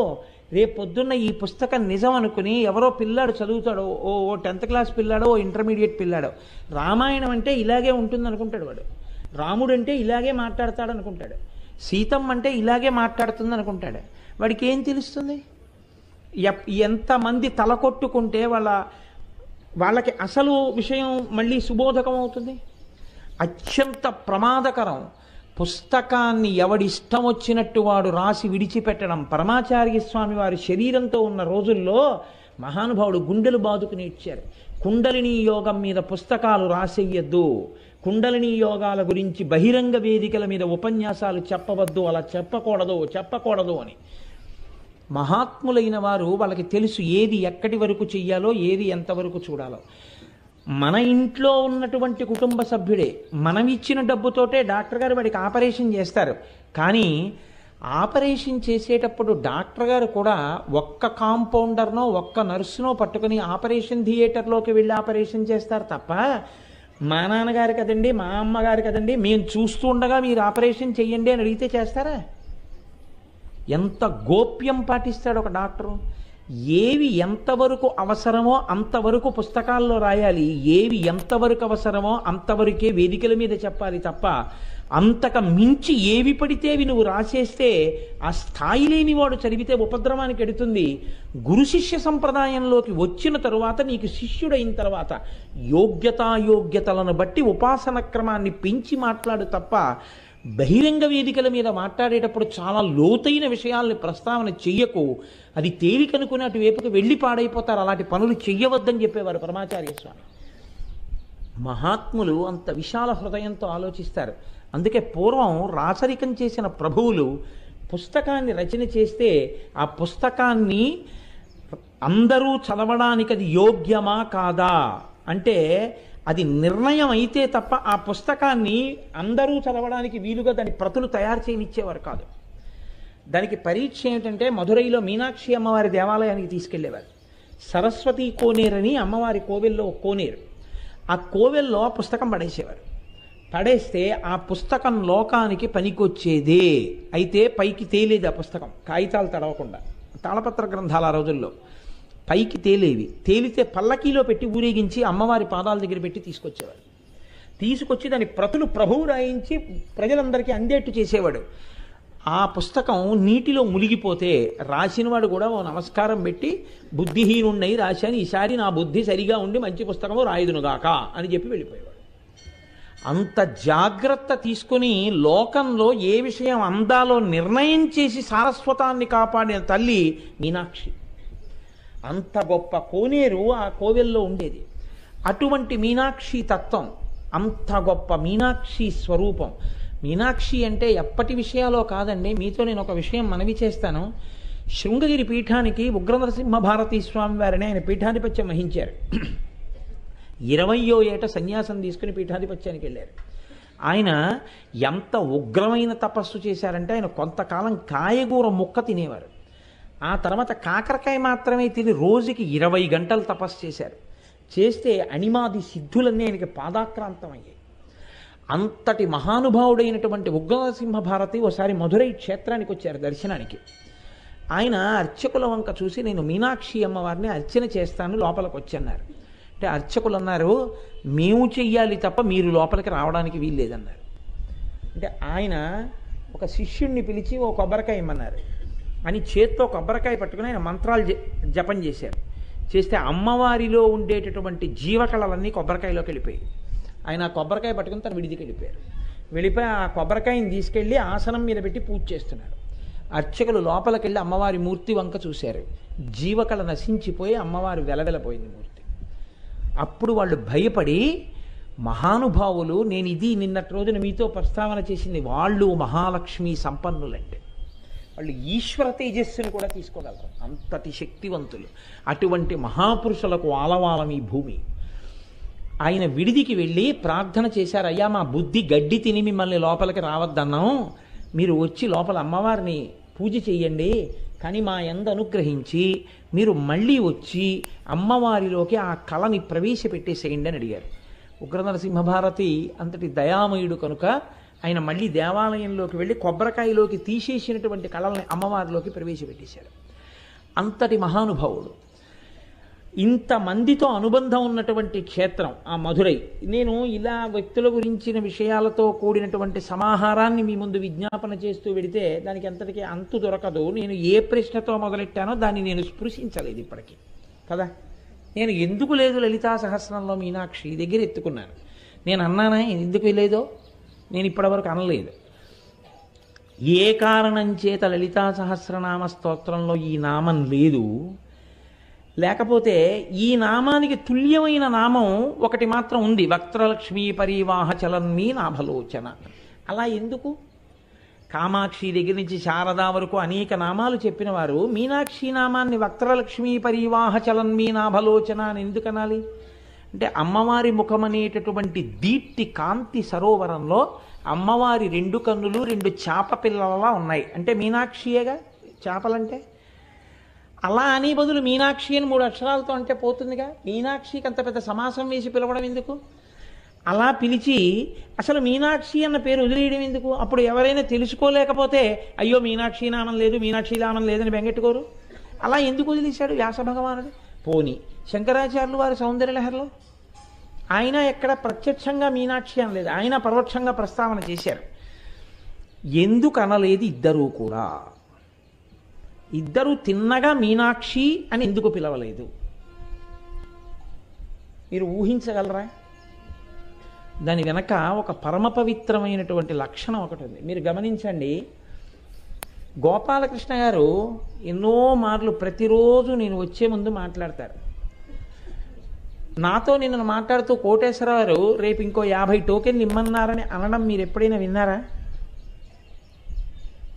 రేపొద్దున్న ఈ పుస్తకం నిజం అనుకుని ఎవరో పిల్లాడు చదువుతాడో, ఓ 10th క్లాస్ పిల్లాడో, ఓ ఇంటర్మీడియట్ పిల్లాడో, రామాయణం అంటే ఇలాగే ఉంటుంది అనుకుంటాడు వాడు. రాముడు అంటే ఇలాగే మాట్లాడతాడు అనుకుంటాడు. సీతమ్మ అంటే ఇలాగే మాట్లాడుతుంది అనుకుంటాడు. వాడికి ఏం తెలుస్తుంది? ఎంతమంది తలకొట్టుకుంటే వాళ్ళకి అసలు విషయం మళ్ళీ సుబోధకం అవుతుంది. అత్యంత ప్రమాదకరం. పుస్తకాన్ని ఎవడిష్టం వచ్చినట్టు వాడు రాసి విడిచిపెట్టడం. పరమాచార్య స్వామి వారి శరీరంతో ఉన్న రోజుల్లో మహానుభావుడు గుండెలు బాదుకుని ఇచ్చారు. కుండలిని యోగం మీద పుస్తకాలు రాసేయద్దు, కుండలిని యోగాల గురించి బహిరంగ వేదికల మీద ఉపన్యాసాలు చెప్పవద్దు, అలా చెప్పకూడదు అని. మహాత్ములైన వారు వాళ్ళకి తెలుసు ఏది ఎక్కడి వరకు చెయ్యాలో, ఏది ఎంతవరకు చూడాలో. మన ఇంట్లో ఉన్నటువంటి కుటుంబ సభ్యుడే మనం ఇచ్చిన డబ్బుతోటే డాక్టర్ గారు వాడికి ఆపరేషన్ చేస్తారు. కానీ ఆపరేషన్ చేసేటప్పుడు డాక్టర్ గారు కూడా ఒక్క కాంపౌండర్నో ఒక్క నర్సునో పట్టుకుని ఆపరేషన్ థియేటర్లోకి వెళ్ళి ఆపరేషన్ చేస్తారు తప్ప, మా నాన్నగారు కదండి, మా అమ్మగారు కదండి, మేము చూస్తూ ఉండగా మీరు ఆపరేషన్ చెయ్యండి అని అడిగితే చేస్తారా? ఎంత గోప్యం పాటిస్తాడు ఒక డాక్టరు. ఏవి ఎంతవరకు అవసరమో అంతవరకు పుస్తకాల్లో రాయాలి, ఏవి ఎంతవరకు అవసరమో అంతవరకే వేదికల మీద చెప్పాలి తప్ప అంతకు మించి ఏవి పడితే అవి నువ్వు రాసేస్తే ఆ స్థాయి లేని వాడు చదివితే ఉపద్రవానికి ఎడుతుంది. గురు శిష్య సంప్రదాయంలోకి వచ్చిన తరువాత, నీకు శిష్యుడైన తర్వాత యోగ్యతాయోగ్యతలను బట్టి ఉపాసన క్రమాన్ని పెంచి మాట్లాడు తప్ప బహిరంగ వేదికల మీద మాట్లాడేటప్పుడు చాలా లోతైన విషయాల్ని ప్రస్తావన చెయ్యకు. అది తేలికనుకుని అటువైపుకి వెళ్ళి పాడైపోతారు. అలాంటి పనులు చెయ్యవద్దని చెప్పేవారు పరమాచార్య స్వామి. మహాత్ములు అంత విశాల హృదయంతో ఆలోచిస్తారు. అందుకే పూర్వం రాచరికం చేసిన ప్రభువులు పుస్తకాన్ని రచన చేస్తే ఆ పుస్తకాన్ని అందరూ చదవడానికి అది యోగ్యమా కాదా అంటే అది నిర్ణయం అయితే తప్ప ఆ పుస్తకాన్ని అందరూ చదవడానికి వీలుగా దాని ప్రతులు తయారు చేయనిచ్చేవారు కాదు. దానికి పరీక్ష ఏమిటంటే, మధురైలో మీనాక్షి అమ్మవారి దేవాలయానికి తీసుకెళ్లేవారు. సరస్వతి కోనేరని అమ్మవారి కోవెల్లో ఒక కోనేరు. ఆ కోవెల్లో పుస్తకం పడేసేవారు. పడేస్తే ఆ పుస్తకం లోకానికి పనికొచ్చేదే అయితే పైకి తేలేది. ఆ పుస్తకం కాగితాలు తడవకుండా, తాళపత్ర గ్రంథాలు ఆ రోజుల్లో పైకి తేలేవి. తేలితే పల్లకీలో పెట్టి ఊరేగించి అమ్మవారి పాదాల దగ్గర పెట్టి తీసుకొచ్చేవాడు. తీసుకొచ్చి దాని ప్రతులు ప్రభువు రాయించి ప్రజలందరికీ అందేట్టు చేసేవాడు. ఆ పుస్తకం నీటిలో మునిగిపోతే రాసినవాడు కూడా ఓ నమస్కారం పెట్టి, బుద్ధిహీనున్నై రాశాను, ఈసారి నా బుద్ధి సరిగా ఉండి మంచి పుస్తకము రాయుదునుగాక అని చెప్పి వెళ్ళిపోయేవాడు. అంత జాగ్రత్త తీసుకుని లోకంలో ఏ విషయం అందాలో నిర్ణయం చేసి సారస్వతాన్ని కాపాడిన తల్లి మీనాక్షి. అంత గొప్ప కోనేరు ఆ కోవెల్లో ఉండేది. అటువంటి మీనాక్షి తత్వం, అంత గొప్ప మీనాక్షి స్వరూపం. మీనాక్షి అంటే ఎప్పటి విషయాలో కాదండి. మీతో నేను ఒక విషయం మనవి చేస్తాను. శృంగగిరి పీఠానికి ఉగ్రనరసింహ భారతీ స్వామి వారిని ఆయన పీఠాధిపత్యం వహించారు. 20వ ఏట సన్యాసం తీసుకుని పీఠాధిపత్యానికి వెళ్ళారు. ఆయన ఎంత ఉగ్రమైన తపస్సు చేశారంటే, ఆయన కొంతకాలం కాయగూర ముక్క తినేవారు. ఆ తర్వాత కాకరకాయ మాత్రమే తిని రోజుకి 20 గంటలు తపస్సు చేశారు. చేస్తే అణిమాది సిద్ధులన్నీ ఆయనకి పాదాక్రాంతం అయ్యాయి. అంతటి మహానుభావుడైనటువంటి ఉగ్రనరసింహ భారతి ఒకసారి మధురై క్షేత్రానికి వచ్చారు దర్శనానికి. ఆయన అర్చకుల వంక చూసి, నేను మీనాక్షి అమ్మవారిని అర్చన చేస్తాను, లోపలికి వచ్చన్నారు. అంటే అర్చకులు అన్నారు, మేము చెయ్యాలి తప్ప మీరు లోపలికి రావడానికి వీల్లేదన్నారు. అంటే ఆయన ఒక శిష్యుణ్ణి పిలిచి ఓ కొబ్బరికాయ ఇమ్మన్నారు. అని చేత్తో కొబ్బరికాయ పట్టుకుని ఆయన మంత్రాలు జపం చేశారు. చేస్తే అమ్మవారిలో ఉండేటటువంటి జీవకళలన్నీ కొబ్బరికాయలోకి వెళ్ళిపోయాయి. ఆయన ఆ కొబ్బరికాయ పట్టుకుని తన విడిదికి వెళ్ళిపోయారు. వెళ్ళిపోయి ఆ కొబ్బరికాయని తీసుకెళ్ళి ఆసనం మీద పెట్టి పూజ చేస్తున్నారు. అర్చకులు లోపలికి వెళ్ళి అమ్మవారి మూర్తి వంక చూశారు. జీవకళ నశించిపోయి అమ్మవారు వెలవెలపోయింది మూర్తి. అప్పుడు వాళ్ళు భయపడి, మహానుభావులు, నేను ఇది నిన్నటి రోజున మీతో ప్రస్తావన చేసింది, వాళ్ళు మహాలక్ష్మి సంపన్నులంటే వాళ్ళు ఈశ్వర తేజస్సును కూడా తీసుకోగలరు, అంతటి శక్తివంతులు. అటువంటి మహాపురుషులకు ఆలవాలం ఈ భూమి. ఆయన విడిదికి వెళ్ళి ప్రార్థన చేశారు, అయ్యా మా బుద్ధి గడ్డి తిని మిమ్మల్ని లోపలికి రావద్దన్నాం, మీరు వచ్చి లోపల అమ్మవారిని పూజ చెయ్యండి, కానీ మా యందు అనుగ్రహించి మీరు మళ్ళీ వచ్చి అమ్మవారిలోకి ఆ కళని ప్రవేశపెట్టేసేయండి అని అడిగారు. ఉగ్రనరసింహభారతి అంతటి దయామయుడు కనుక ఆయన మళ్ళీ దేవాలయంలోకి వెళ్ళి కొబ్బరికాయలోకి తీసేసినటువంటి కళల్ని అమ్మవారిలోకి ప్రవేశపెట్టేశారు. అంతటి మహానుభావుడు. ఇంతమందితో అనుబంధం ఉన్నటువంటి క్షేత్రం ఆ మధురై. నేను ఇలా వ్యక్తుల గురించిన విషయాలతో కూడినటువంటి సమాహారాన్ని మీ ముందు విజ్ఞాపన చేస్తూ వెడితే దానికి ఎంతటికీ అంతు దొరకదు. నేను ఏ ప్రశ్నతో మొదలెట్టానో దాన్ని నేను స్పృశించలేదు ఇప్పటికీ కదా. నేను ఎందుకు లేదు లలితా సహస్రంలో మీనాక్షి దగ్గర ఎత్తుకున్నాను. నేను అన్నానా ఎందుకు లేదో? నేను ఇప్పటివరకు అనలేదు. ఏ కారణం చేత లలితా సహస్రనామ స్తోత్రంలో ఈ నామం లేదు, లేకపోతే ఈ నామానికి తుల్యమైన నామం ఒకటి మాత్రం ఉంది, వక్త్రలక్ష్మీ పరివాహ చలన్మీ నాభలోచన. అలా ఎందుకు? కామాక్షి దగ్గర నుంచి శారదా వరకు అనేక నామాలు చెప్పిన వారు మీనాక్షి నామాన్ని వక్త్రలక్ష్మీ పరివాహ చలన్మీ నాభలోచన అని ఎందుకు అనాలి? అంటే అమ్మవారి ముఖం అనేటటువంటి దీప్తి కాంతి సరోవరంలో అమ్మవారి రెండు కన్నులు రెండు చేప పిల్లలలా ఉన్నాయి. అంటే మీనాక్షియేగా చేపలంటే. అలా అని బదులు మీనాక్షి అని 3 అక్షరాలతో అంటే పోతుందిగా. మీనాక్షికి అంత పెద్ద సమాసం వేసి పిలవడం ఎందుకు? అలా పిలిచి అసలు మీనాక్షి అన్న పేరు వదిలేయడం ఎందుకు? అప్పుడు ఎవరైనా తెలుసుకోలేకపోతే అయ్యో మీనాక్షి నామం లేదు, మీనాక్షి నామం లేదని బెంగెట్టుకోరు. అలా ఎందుకు వదిలేశాడు వ్యాస భగవానుడు? పోని శంకరాచార్యులు వారి సౌందర్యలహరిలో ఆయన ఎక్కడ ప్రత్యక్షంగా మీనాక్షి అనలేదు, ఆయన పరోక్షంగా ప్రస్తావన చేశారు. ఎందుకు అనలేదు ఇద్దరూ కూడా? ఇద్దరు తిన్నగా మీనాక్షి అని ఎందుకు పిలవలేదు? మీరు ఊహించగలరా? దాని వెనక ఒక పరమ పవిత్రమైనటువంటి లక్షణం ఒకటి ఉంది. మీరు గమనించండి, గోపాలకృష్ణ గారు ఎన్నో మార్లు ప్రతిరోజు నేను వచ్చే ముందు మాట్లాడతారు. నాతో నిన్న మాట్లాడుతూ కోటేశ్వరరావు గారు రేపు ఇంకో 50 టోకెన్లు ఇమ్మన్నారని అనడం మీరు ఎప్పుడైనా విన్నారా?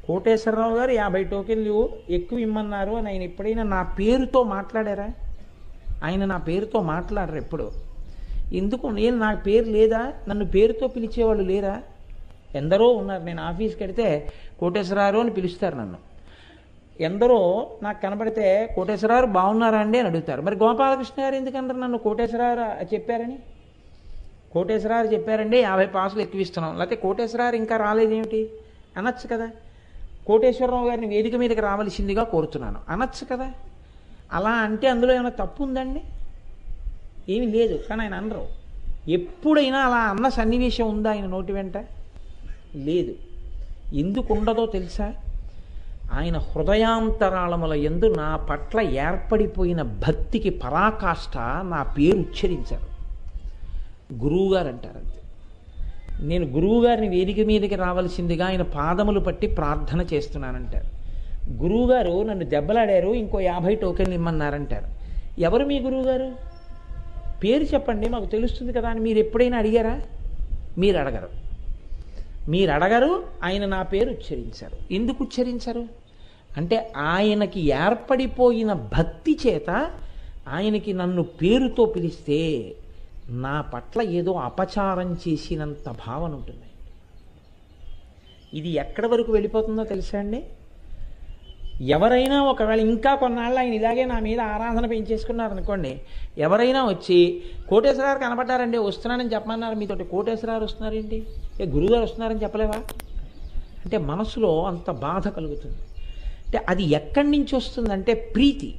కోటేశ్వరరావు గారు 50 టోకెన్లు ఎక్కువ ఇమ్మన్నారు అని ఆయన ఎప్పుడైనా నా పేరుతో మాట్లాడారా? ఆయన నా పేరుతో మాట్లాడరు ఎప్పుడు. ఎందుకు? నేను నా పేరు లేదా? నన్ను పేరుతో పిలిచేవాళ్ళు లేరా? ఎందరో ఉన్నారు. నేను ఆఫీస్కి వెడితే కోటేశ్వరరావు అని పిలుస్తారు నన్ను. ఎందరో నాకు కనబడితే కోటేశ్వరరావు బాగున్నారా అండి అని అడుగుతారు. మరి గోపాలకృష్ణ గారు ఎందుకంటారు నన్ను కోటేశ్వరరావు చెప్పారని? కోటేశ్వరరావు చెప్పారండి 50 పాసులు ఎక్కువ ఇస్తున్నాం, లేకపోతే కోటేశ్వరరావు ఇంకా రాలేదేమిటి అనొచ్చు కదా. కోటేశ్వరరావు గారిని వేదిక మీదకి రావాల్సిందిగా కోరుతున్నాను అనొచ్చు కదా. అలా అంటే అందులో ఏమైనా తప్పు ఉందండి? ఏమీ లేదు. కానీ ఆయన అనరు. ఎప్పుడైనా అలా అన్న సన్నివేశం ఉందా ఆయన నోటి వెంట? లేదు. ఎందుకు ఉండదో తెలుసా? ఆయన హృదయాంతరాళముల యందు నా పట్ల ఏర్పడిపోయిన భక్తికి పరాకాష్ఠ నా పేరు ఉచ్చరించారు. గురువుగారు అంటారు అంతే. నేను గురువుగారిని వేదిక మీదకి రావాల్సిందిగా ఆయన పాదములు పట్టి ప్రార్థన చేస్తున్నానంటారు. గురువుగారు నన్ను దెబ్బలాడారు, ఇంకో 50 టోకెన్లు ఇమ్మన్నారంటారు. ఎవరు మీ గురువుగారు? పేరు చెప్పండి మాకు తెలుస్తుంది కదా అని మీరు ఎప్పుడైనా అడిగారా? మీరు అడగరు. మీరు అడగరు. ఆయన నా పేరు ఉచ్చరించారు. ఎందుకు ఉచ్చరించారు అంటే ఆయనకి ఏర్పడిపోయిన భక్తి చేత ఆయనకి నన్ను పేరుతో పిలిస్తే నా పట్ల ఏదో అపచారం చేసినంత భావన ఉంటుంది. ఇది ఎక్కడి వరకు వెళ్ళిపోతుందో తెలుసా అండి? ఎవరైనా ఒకవేళ ఇంకా కొన్నాళ్ళు ఆయన ఇలాగే నా మీద ఆరాధన పెంచేసుకున్నారనుకోండి, ఎవరైనా వచ్చి కోటేశ్వరారు కనపడ్డారండి వస్తున్నానని చెప్పమన్నారు, మీతోటి కోటేశ్వరారు వస్తున్నారేంటి, గురువుగారు వస్తున్నారని చెప్పలేవా అంటే మనసులో అంత బాధ కలుగుతుంది. అంటే అది ఎక్కడి నుంచి వస్తుందంటే ప్రీతి,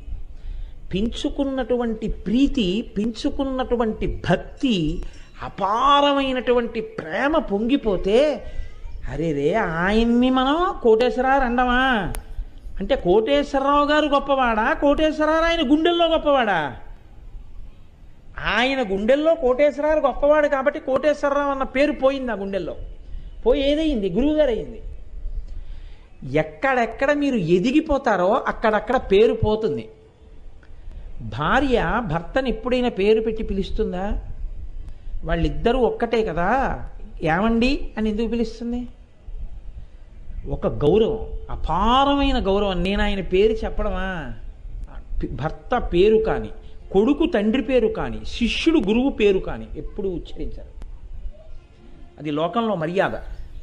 పెంచుకున్నటువంటి ప్రీతి, పెంచుకున్నటువంటి భక్తి, అపారమైనటువంటి ప్రేమ పొంగిపోతే అరే రే ఆయన్ని మనం కోటేశ్వరరావు అండమా అంటే కోటేశ్వరరావు గారు గొప్పవాడా, కోటేశ్వరరావు ఆయన గుండెల్లో గొప్పవాడా? ఆయన గుండెల్లో కోటేశ్వరరావు గొప్పవాడు కాబట్టి కోటేశ్వరరావు అన్న పేరు పోయింది, ఆ గుండెల్లో పోయి ఏదయింది, గురువుగారు అయింది. ఎక్కడెక్కడ మీరు ఎదిగిపోతారో అక్కడక్కడ పేరు పోతుంది. భార్య భర్తను ఎప్పుడైనా పేరు పెట్టి పిలుస్తుందా? వాళ్ళిద్దరూ ఒక్కటే కదా, ఏమండి అని ఎందుకు పిలుస్తుంది? ఒక గౌరవం, అపారమైన గౌరవం. నేను ఆయన పేరు చెప్పడమా? భర్త పేరు కానీ, కొడుకు తండ్రి పేరు కానీ, శిష్యుడు గురువు పేరు కానీ ఎప్పుడు ఉచ్చరించారు. అది లోకంలో మర్యాద.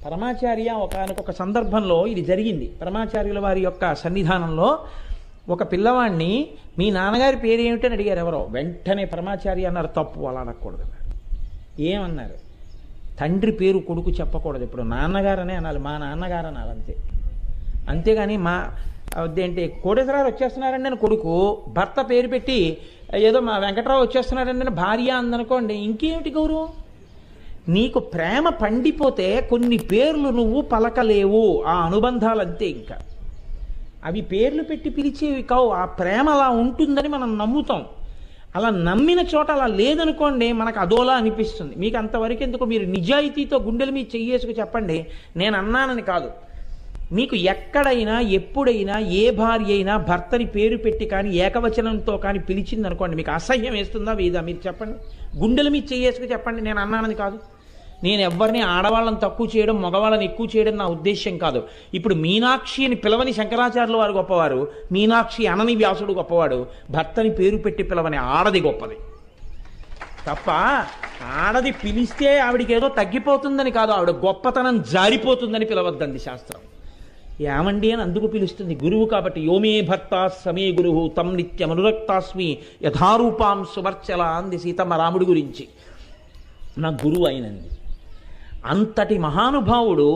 పరమాచార్య ఒకానొక సందర్భంలో ఇది జరిగింది. పరమాచార్యుల వారి యొక్క సన్నిధానంలో ఒక పిల్లవాడిని మీ నాన్నగారి పేరు ఏమిటని అడిగారు ఎవరో. వెంటనే పరమాచార్య అన్నారు, తప్పు, అలా అనకూడదు అన్నారు. ఏమన్నారు? తండ్రి పేరు కొడుకు చెప్పకూడదు, ఇప్పుడు నాన్నగారనే అనాలి, మా నాన్నగారు అనాలి అంతే. అంతేగాని మా అదేంటి కోటేశ్వరరావు వచ్చేస్తున్నారండి అని కొడుకు, భర్త పేరు పెట్టి ఏదో మా వెంకటరావు వచ్చేస్తున్నారండి అని భార్య అందనుకోండి, ఇంకేమిటి గౌరవం? నీకు ప్రేమ పండిపోతే కొన్ని పేర్లు నువ్వు పలకలేవు, ఆ అనుబంధాలు అంతే. ఇంకా అవి పేర్లు పెట్టి పిలిచేవి కావు, ఆ ప్రేమ అలా ఉంటుందని మనం నమ్ముతాం. అలా నమ్మిన చోట అలా లేదనుకోండి, మనకు అదోలా అనిపిస్తుంది. మీకు అంతవరకు ఎందుకు, మీరు నిజాయితీతో గుండెల మీద చెయ్యేసుకు చెప్పండి, నేను అన్నానని కాదు. మీకు ఎక్కడైనా ఎప్పుడైనా ఏ భార్య అయినా భర్తని పేరు పెట్టి కానీ ఏకవచనంతో కానీ పిలిచింది అనుకోండి, మీకు అసహ్యం వేస్తుందా వేదా? మీరు చెప్పండి, గుండెల మీద చెయ్యేసుకు చెప్పండి, నేను అన్నానని కాదు. నేను ఎవరిని ఆడవాళ్ళని తక్కువ చేయడం, మగవాళ్ళని ఎక్కువ చేయడం నా ఉద్దేశ్యం కాదు. ఇప్పుడు మీనాక్షి అని పిలవని శంకరాచార్యుల వారు గొప్పవారు, మీనాక్షి అనని వ్యాసుడు గొప్పవాడు. భర్తని పేరు పెట్టి పిలవని ఆడది గొప్పది తప్ప, ఆడది పిలిస్తే ఆవిడికి ఏదో తగ్గిపోతుందని కాదు, ఆవిడ గొప్పతనం జారిపోతుందని పిలవద్దండి శాస్త్రం. ఏమండి అని అందుకు పిలుస్తుంది, గురువు కాబట్టి. యోమే భర్త సమే గురువు తం నిత్యం అనురక్తాస్మి యథారూపాం సువర్చల అంది సీతమ్మ రాముడి గురించి. నా గురువు అయినంది. అంతటి మహానుభావుడు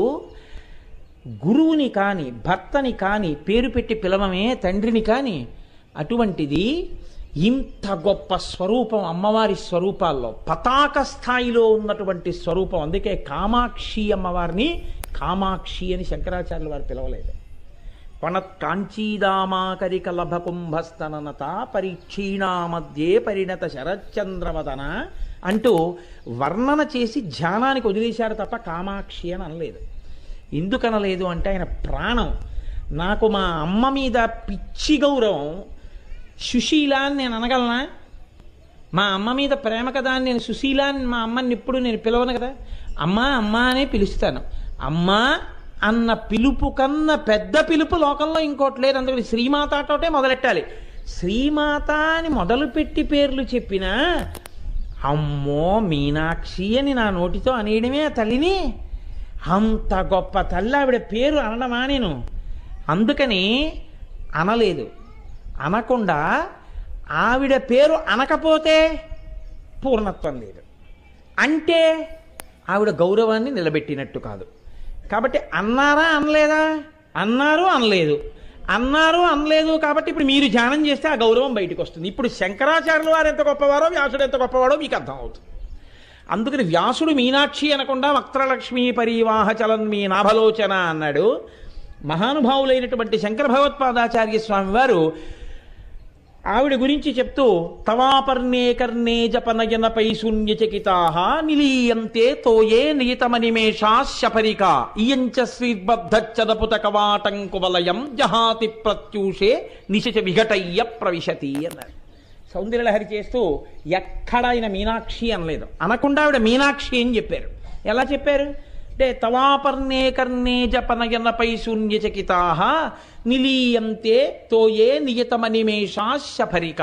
గురువుని కానీ భర్తని కానీ పేరు పెట్టి పిలవమే, తండ్రిని కానీ. అటువంటిది ఇంత గొప్ప స్వరూపం అమ్మవారి స్వరూపాల్లో పతాక స్థాయిలో ఉన్నటువంటి స్వరూపం. అందుకే కామాక్షి అమ్మవారిని కామాక్షి అని శంకరాచార్యుల వారు పిలవలేదు. పణత్ కాంచీదామాకరిక లభ కుంభస్తననత పరీక్షీణా మధ్యే పరిణత శరచంద్రవదన అంటూ వర్ణన చేసి ధ్యానానికి వదిలేశారు తప్ప కామాక్షి అని అనలేదు. ఎందుకనలేదు అంటే ఆయన ప్రాణం. నాకు మా అమ్మ మీద పిచ్చి గౌరవం, సుశీల అని నేను అనగలనా? మా అమ్మ మీద ప్రేమ కదా అని నేను సుశీల అని మా అమ్మని ఎప్పుడు నేను పిలవను కదా. అమ్మా అమ్మా అనే పిలుస్తాను. అమ్మా అన్న పిలుపు కన్నా పెద్ద పిలుపు లోకంలో ఇంకోటి లేదు. అందుకని శ్రీమాతతోటే మొదలెట్టాలి. శ్రీమాత అని మొదలుపెట్టి పేర్లు చెప్పినా అమ్మో మీనాక్షి అని నా నోటితో అనేయడమే ఆ తల్లిని. అంత గొప్ప తల్లి ఆవిడ పేరు అనడమా నేను? అందుకని అనలేదు. అనకుండా ఆవిడ పేరు అనకపోతే పూర్ణత్వం లేదు, అంటే ఆవిడ గౌరవాన్ని నిలబెట్టినట్టు కాదు. కాబట్టి అన్నారా అనలేదా? అన్నారు అనలేదు, అన్నారు అనలేదు. కాబట్టి ఇప్పుడు మీరు ధ్యానం చేస్తే ఆ గౌరవం బయటకు వస్తుంది. ఇప్పుడు శంకరాచార్యుల వారు ఎంత గొప్పవారో వ్యాసుడు ఎంత గొప్పవాడో మీకు అర్థం అవుతుంది. అందుకని వ్యాసుడు మీనాక్షి అనకుండా వక్త్రలక్ష్మీ పరివాహ చలన్ మీ నాభలోచన అన్నాడు. మహానుభావులైనటువంటి శంకర భగవత్పాదాచార్య స్వామి వారు ఆవిడ గురించి చెప్తూ తవాపర్ణే కర్ణే జపనయనపై శూన్యచకితాః నిలీయంతే తోయే నియతమనిమేషాశపరిక ఇయంచ శ్రీర్బద్ధచ్చదపుత కవాటం కువలయం జహాతి ప్రత్యూషే నిశచ విఘటయ్య ప్రవిశతి అన్నారు. సౌందర్యలహరి చేస్తూ ఎక్కడ ఆయన మీనాక్షి అనలేదు. అనకుండా ఆవిడ మీనాక్షి అని చెప్పారు. ఎలా చెప్పారు అంటే తవాపర్ణే కర్ణే జపనయనపై శూన్యచకితాః నిలీయంతే తోయే నియతమనిమేషాశపరిక.